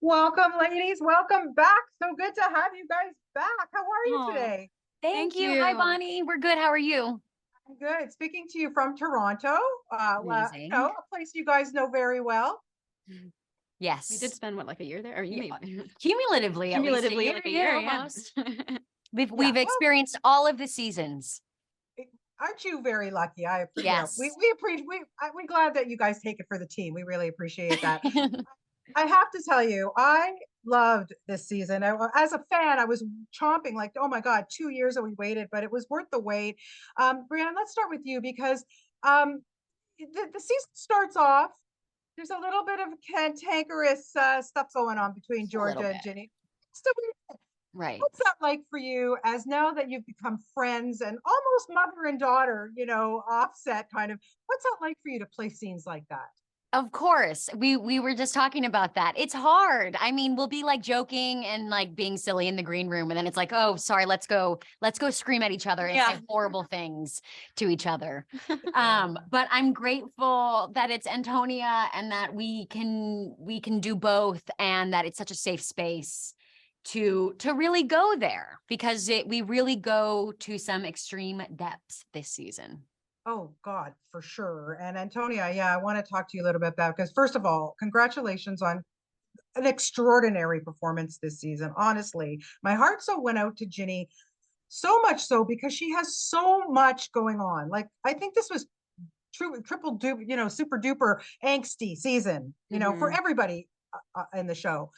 Welcome, ladies. Welcome back. So good to have you guys back. How are you Oh, today? thank you. Hi, you. Bonnie. We're good. How are you? I'm good. Speaking to you from Toronto, Amazing. a place you guys know very well. Yes. We did spend what, like a year there? Or you maybe Cumulatively, at least cumulatively like a year, yeah. almost. We've Yeah, well, experienced all of the seasons. aren't you very lucky? Yes. We appreciate we're glad that you guys take it for the team. We really appreciate that. I have to tell you, I loved this season. As a fan, I was chomping like, oh my God, 2 years that we waited, but it was worth the wait. Brianne, let's start with you because the season starts off. There's a little bit of cantankerous stuff going on between A little Georgia and bit. Ginny. So Right. what's that like for you as now that you've become friends and almost mother and daughter, offset kind of, what's that like for you to play scenes like that? Of course. We were just talking about that. It's hard. I mean, we'll be like joking and like being silly in the green room. And then it's like, oh, sorry, let's go scream at each other and say horrible things to each other. But I'm grateful that it's Antonia and that we can do both and that it's such a safe space to really go there because we really go to some extreme depths this season. Oh God, for sure. And Antonia, yeah, I want to talk to you a little bit about because first of all, congratulations on an extraordinary performance this season. Honestly, my heart so went out to Ginny, so much so because she has so much going on. Like I think this was triple duper, super duper angsty season, for everybody in the show.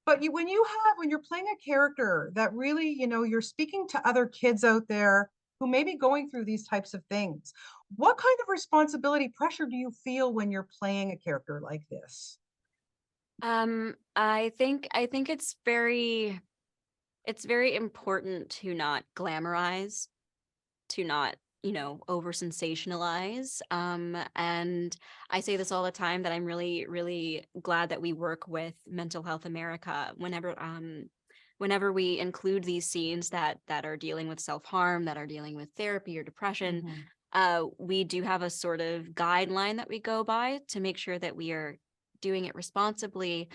But when you're playing a character that really, you're speaking to other kids out there who may be going through these types of things, what kind of responsibility pressure do you feel when you're playing a character like this? I think it's very important to not glamorize, to not, over sensationalize. And I say this all the time that I'm really, really glad that we work with Mental Health America whenever we include these scenes that are dealing with self-harm, that are dealing with therapy or depression. We do have a sort of guideline that we go by to make sure that we are doing it responsibly,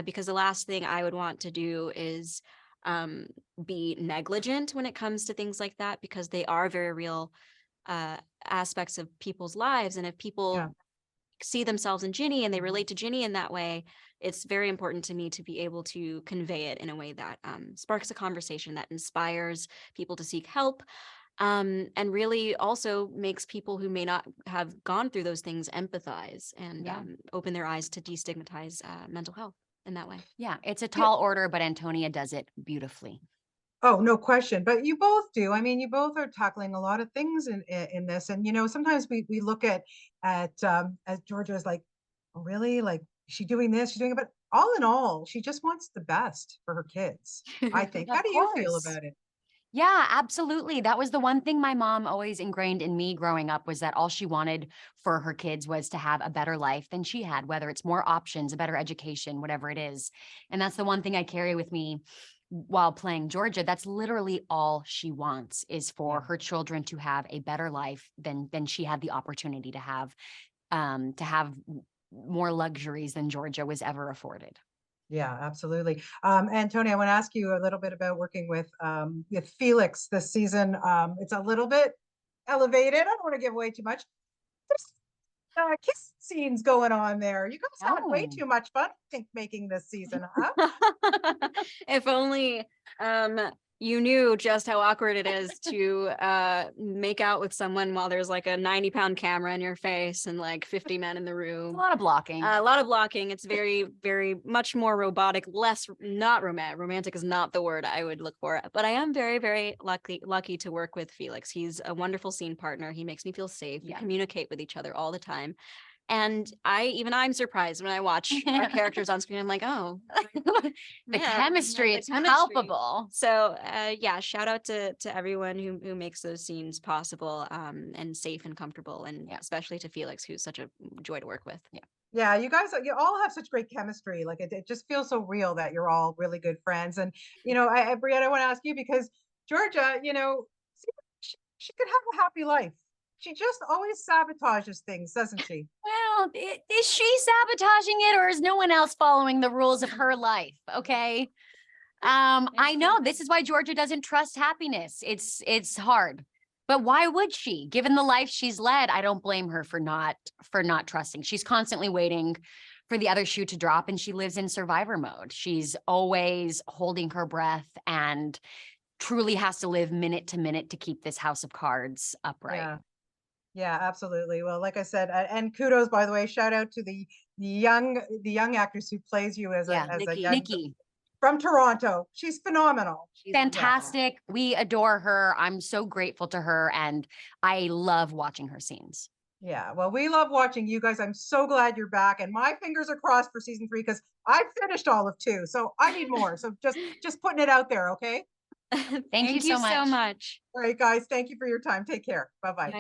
because the last thing I would want to do is be negligent when it comes to things like that, because they are very real aspects of people's lives. And if people see themselves in Ginny and they relate to Ginny in that way, it's very important to me to be able to convey it in a way that sparks a conversation, that inspires people to seek help, and really also makes people who may not have gone through those things empathize and open their eyes to destigmatize mental health in that way. Yeah, it's a tall order, but Antonia does it beautifully. Oh, no question. But you both do. I mean, you both are tackling a lot of things in this. And sometimes we look at Georgia as like, oh, really? Like, is she doing this? She's doing it. But all in all, she just wants the best for her kids, I think. How Of do you feel course. about it? Yeah, absolutely. That was the one thing my mom always ingrained in me growing up was that all she wanted for her kids was to have a better life than she had, whether it's more options, a better education, whatever it is. And that's the one thing I carry with me while playing Georgia. That's literally all she wants is for her children to have a better life than she had the opportunity to have more luxuries than Georgia was ever afforded. Yeah, absolutely. Tony, I want to ask you a little bit about working with Felix this season. It's a little bit elevated. I don't want to give away too much. There's kiss scenes going on there. You guys had way too much fun, I think, making this season, huh? If only you knew just how awkward it is to make out with someone while there's like a 90-pound camera in your face and like 50 men in the room. A lot of blocking. A lot of blocking. It's very, very much more robotic, less not romantic. Romantic is not the word I would look for. But I am very, very lucky to work with Felix. He's a wonderful scene partner. He makes me feel safe. We communicate with each other all the time. And I'm surprised when I watch our characters on screen. I'm like, oh, the chemistry, it's palpable. So shout out to everyone who makes those scenes possible and safe and comfortable, and especially to Felix, who's such a joy to work with. Yeah, you guys, you all have such great chemistry. Like it just feels so real that you're all really good friends. And Brianne, I want to ask you because Georgia, she could have a happy life. She just always sabotages things, doesn't she? Well, is she sabotaging it, or is no one else following the rules of her life? Okay. I know this is why Georgia doesn't trust happiness. It's hard. But why would she? Given the life she's led, I don't blame her for not trusting. She's constantly waiting for the other shoe to drop, and she lives in survivor mode. She's always holding her breath and truly has to live minute to minute to keep this house of cards upright. Yeah. Yeah, absolutely. Well, like I said, and kudos, by the way, shout out to the young actress who plays you as Yeah, a Nikki. young Nikki, from Toronto. She's phenomenal. She's fantastic. We adore her. I'm so grateful to her, and I love watching her scenes. Yeah, well, we love watching you guys. I'm so glad you're back, and my fingers are crossed for season 3 because I finished all of 2, so I need more. So just putting it out there, okay? Thank you so so much. much. All right, guys, thank you for your time. Take care. Bye-bye. You too.